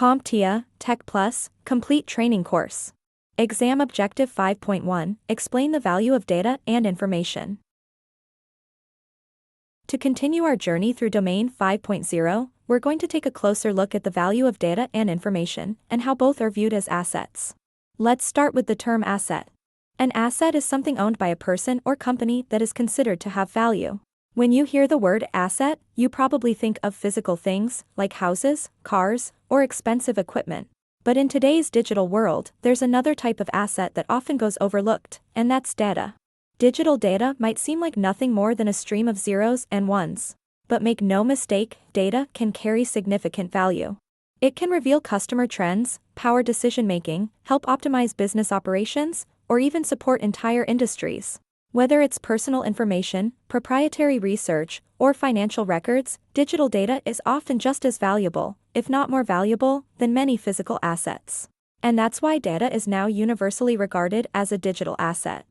CompTIA Tech Plus Complete Training Course. Exam Objective 5.1 Explain the value of data and information. To continue our journey through Domain 5.0, we're going to take a closer look at the value of data and information and how both are viewed as assets. Let's start with the term asset. An asset is something owned by a person or company that is considered to have value. When you hear the word asset, you probably think of physical things, like houses, cars, or expensive equipment. But in today's digital world, there's another type of asset that often goes overlooked, and that's data. Digital data might seem like nothing more than a stream of zeros and ones. But make no mistake, data can carry significant value. It can reveal customer trends, power decision-making, help optimize business operations, or even support entire industries. Whether it's personal information, proprietary research, or financial records, digital data is often just as valuable, if not more valuable, than many physical assets. And that's why data is now universally regarded as a digital asset.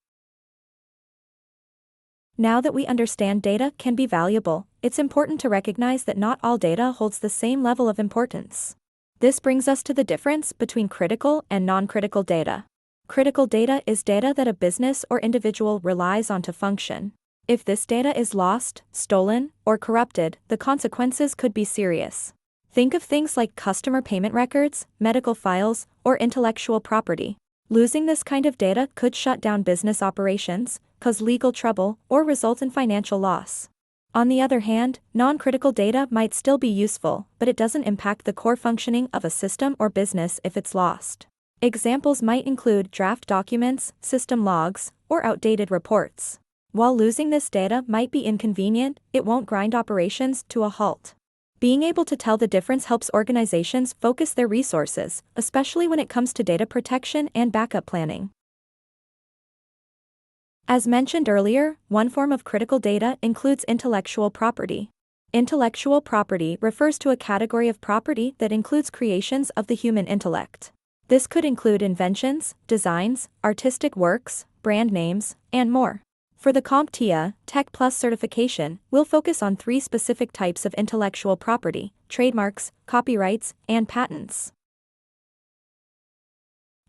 Now that we understand data can be valuable, it's important to recognize that not all data holds the same level of importance. This brings us to the difference between critical and non-critical data. Critical data is data that a business or individual relies on to function. If this data is lost, stolen, or corrupted, the consequences could be serious. Think of things like customer payment records, medical files, or intellectual property. Losing this kind of data could shut down business operations, cause legal trouble, or result in financial loss. On the other hand, non-critical data might still be useful, but it doesn't impact the core functioning of a system or business if it's lost. Examples might include draft documents, system logs, or outdated reports. While losing this data might be inconvenient, it won't grind operations to a halt. Being able to tell the difference helps organizations focus their resources, especially when it comes to data protection and backup planning. As mentioned earlier, one form of critical data includes intellectual property. Intellectual property refers to a category of property that includes creations of the human intellect. This could include inventions, designs, artistic works, brand names, and more. For the CompTIA Tech Plus certification, we'll focus on 3 specific types of intellectual property: trademarks, copyrights, and patents.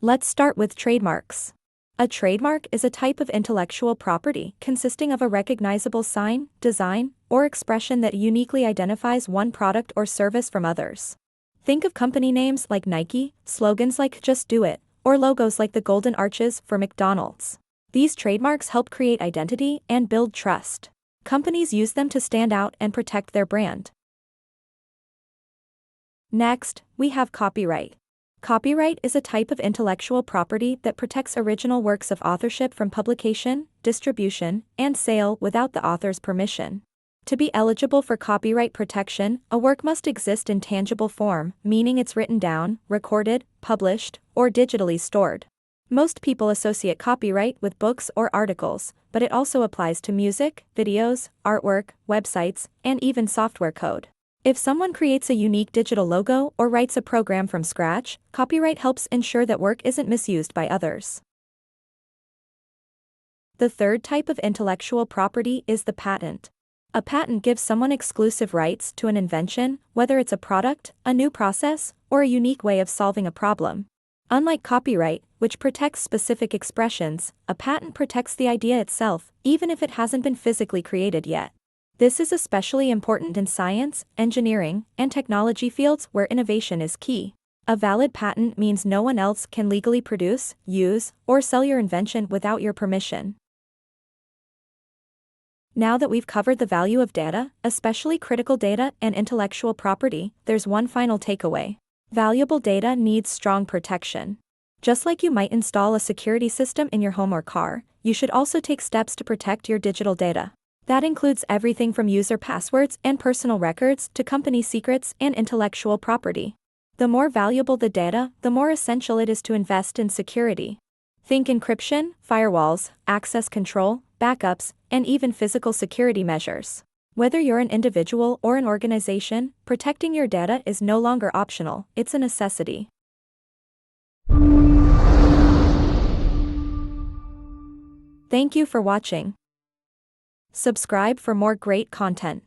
Let's start with trademarks. A trademark is a type of intellectual property consisting of a recognizable sign, design, or expression that uniquely identifies one product or service from others. Think of company names like Nike, slogans like "Just Do It," or logos like the golden arches for McDonald's. These trademarks help create identity and build trust. Companies use them to stand out and protect their brand. Next, we have copyright. Copyright is a type of intellectual property that protects original works of authorship from publication, distribution, and sale without the author's permission. To be eligible for copyright protection, a work must exist in tangible form, meaning it's written down, recorded, published, or digitally stored. Most people associate copyright with books or articles, but it also applies to music, videos, artwork, websites, and even software code. If someone creates a unique digital logo or writes a program from scratch, copyright helps ensure that work isn't misused by others. The third type of intellectual property is the patent. A patent gives someone exclusive rights to an invention, whether it's a product, a new process, or a unique way of solving a problem. Unlike copyright, which protects specific expressions, a patent protects the idea itself, even if it hasn't been physically created yet. This is especially important in science, engineering, and technology fields where innovation is key. A valid patent means no one else can legally produce, use, or sell your invention without your permission. Now that we've covered the value of data, especially critical data and intellectual property, there's one final takeaway. Valuable data needs strong protection. Just like you might install a security system in your home or car, you should also take steps to protect your digital data. That includes everything from user passwords and personal records to company secrets and intellectual property. The more valuable the data, the more essential it is to invest in security. Think encryption, firewalls, access control, backups, and even physical security measures. Whether you're an individual or an organization, protecting your data is no longer optional, it's a necessity. Thank you for watching. Subscribe for more great content.